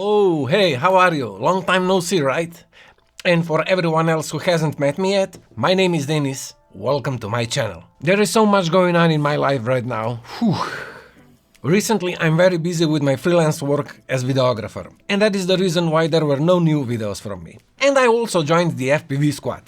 Oh, hey, how are you? Long time no see, right? And for everyone else who hasn't met me yet, my name is Denis. Welcome to my channel. There is so much going on in my life right now. Whew. Recently, I'm very busy with my freelance work as videographer, and that is the reason why there were no new videos from me. And I also joined the FPV squad.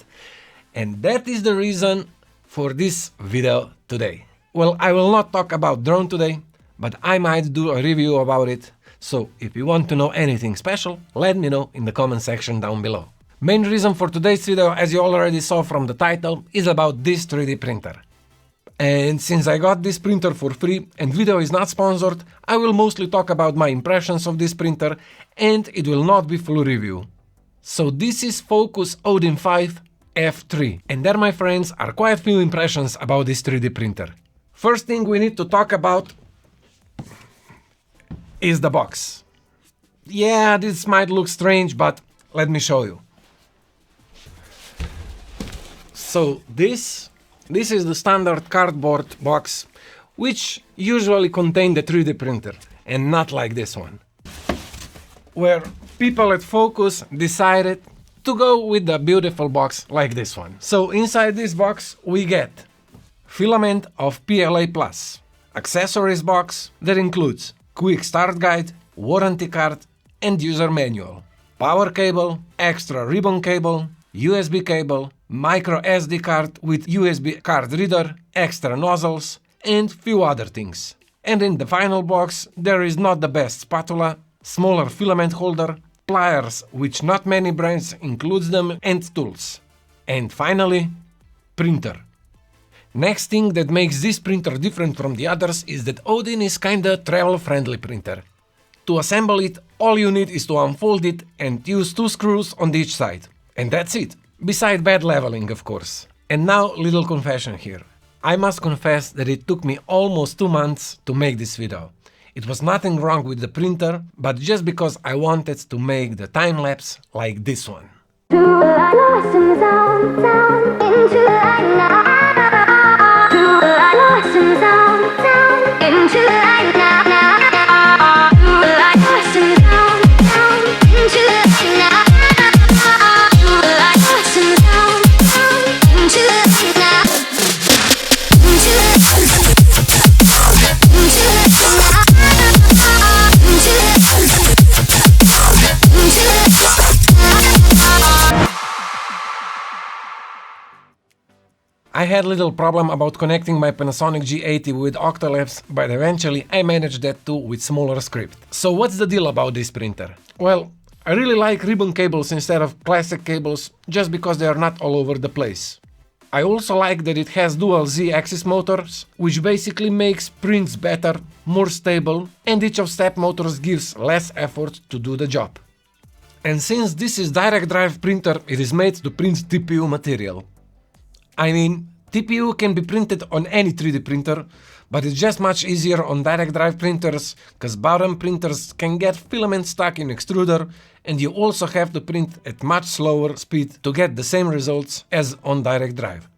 And that is the reason for this video today. Well, I will not talk about drone today, but I might do a review about it. So if you want to know anything special, let me know in the comment section down below. Main reason for today's video, as you already saw from the title, is about this 3D printer. And since I got this printer for free and video is not sponsored, I will mostly talk about my impressions of this printer and it will not be full review. So this is FOKOOS Odin-5 F3, and there, my friends, are quite few impressions about this 3D printer. First thing we need to talk about is the box. Yeah, this might look strange, but let me show you. So this is the standard cardboard box, which usually contain the 3D printer, and not like this one, where people at FOKOOS decided to go with the beautiful box like this one. So inside this box we get filament of PLA+, accessories box that includes quick start guide, warranty card and user manual, power cable, extra ribbon cable, USB cable, micro SD card with USB card reader, extra nozzles and few other things. And in the final box there is not the best spatula, smaller filament holder, pliers which not many brands includes them, and tools. And finally, printer. Next thing that makes this printer different from the others is that Odin is kinda travel-friendly printer. To assemble it, all you need is to unfold it and use 2 screws on each side. And that's it. Beside bad leveling, of course. And now, little confession here. I must confess that it took me almost 2 months to make this video. It was nothing wrong with the printer, but just because I wanted to make the time-lapse like this one. I had a little problem about connecting my Panasonic G80 with Octalapse, but eventually I managed that too with smaller script. So what's the deal about this printer? Well, I really like ribbon cables instead of classic cables just because they are not all over the place. I also like that it has dual Z-axis motors, which basically makes prints better, more stable, and each of step motors gives less effort to do the job. And since this is direct drive printer, it is made to print TPU material. I mean, TPU can be printed on any 3D printer, but it's just much easier on direct drive printers, cause bottom printers can get filament stuck in extruder, and you also have to print at much slower speed to get the same results as on direct drive.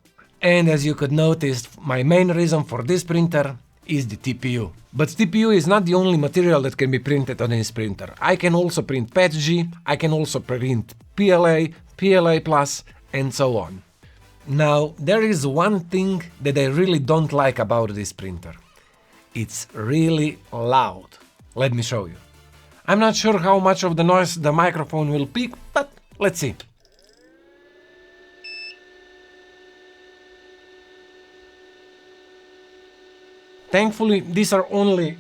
And as you could notice, my main reason for this printer is the TPU. But TPU is not the only material that can be printed on this printer. I can also print PETG, I can also print PLA, PLA+, and so on. Now, there is one thing that I really don't like about this printer. It's really loud. Let me show you. I'm not sure how much of the noise the microphone will pick, but let's see. Thankfully, these are only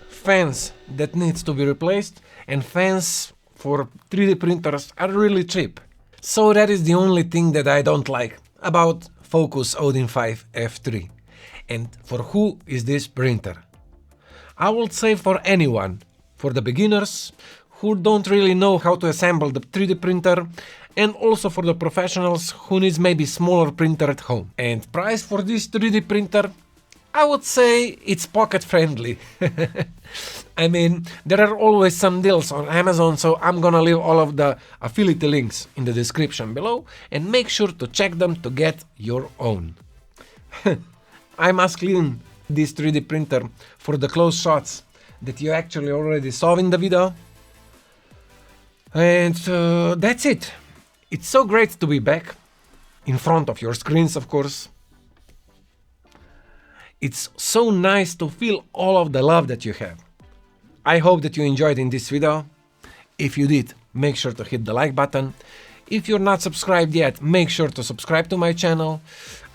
fans that needs to be replaced, and fans for 3D printers are really cheap. So that is the only thing that I don't like about FOKOOS Odin-5 F3. And for who is this printer? I would say for anyone. For the beginners who don't really know how to assemble the 3D printer, and also for the professionals who needs maybe smaller printer at home. And price for this 3D printer? I would say it's pocket friendly. I mean, there are always some deals on Amazon, so I'm gonna leave all of the affiliate links in the description below and make sure to check them to get your own. I must clean this 3D printer for the close shots that you actually already saw in the video. And that's it. It's so great to be back, in front of your screens, of course. It's so nice to feel all of the love that you have. I hope that you enjoyed in this video. If you did, make sure to hit the like button. If you're not subscribed yet, make sure to subscribe to my channel.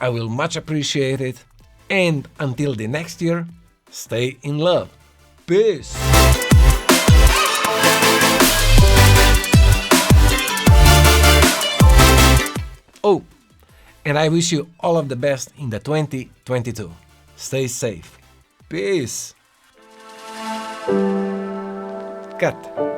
I will much appreciate it. And until the next year, stay in love. Peace! Oh, and I wish you all of the best in the 2022. Stay safe. Peace. Cut.